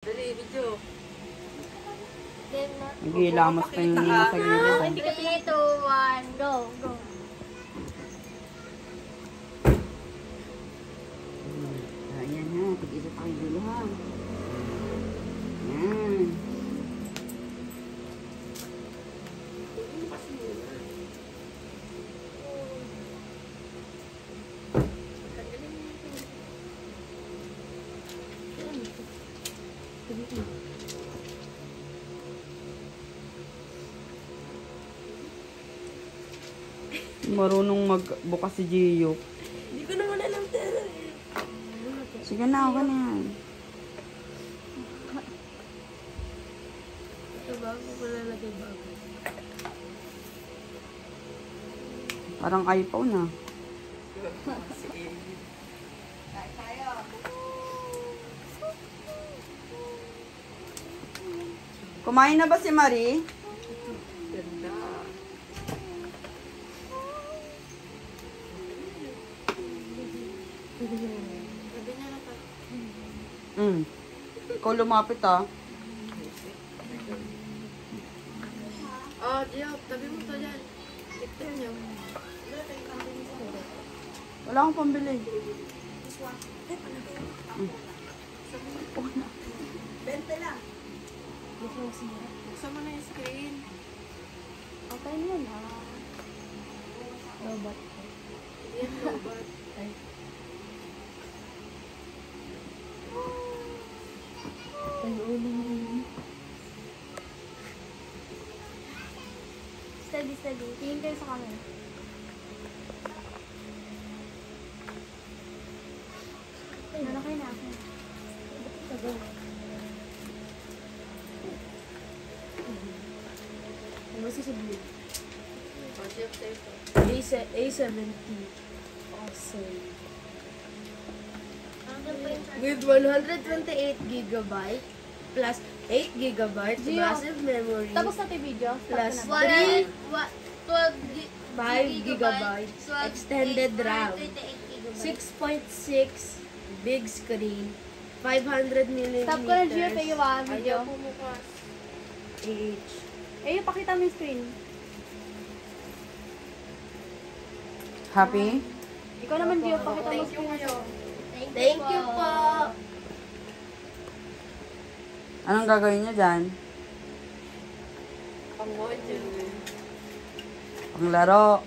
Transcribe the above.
Dali, video. Nagilamos pa yung sa gilid. 3, 2, 1, go, go. Ayan na, tig-isa pa kayo dulo ha. Ayan. Marunong magbukas si Gio. Hindi ko naman alam tera eh. Sige na, ako na yan. Ito bago ko lalagay bago. Parang iPhone na. Sige. Kumain na ba si Marie? Ganda. Sabi niya na pa. Ikaw lumapit ah. Oh, Gio, tabi mo to dyan. Tignan niyo. Wala akong pambili. Buksan mo na yung screen. Okay na yun, ha? Robot. Yan, robot. Ay, ulo mo yun. Steady, steady. Tingin kayo sa camera. Ay, nalakay na ako. Tagal. Ano si Blue? Oh, Gio, tayo to. A70. Awesome. With 128 gigabyte plus 8 gigabyte Gio. massive memory Tapos natin video. plus Stop na ba? 5 gigabyte extended RAM, 6.6 big screen, 500 millimeters. Stop ko na, Gio. Payo ba? Video. Ayaw pumukas. H. Eh, pakita mo yung screen. Happy? Ikaw naman, Gio. Pakita mo yung Thank you screen. kayo. Thank you po. Anong gagawin niya dyan? Pang module. Panglaro.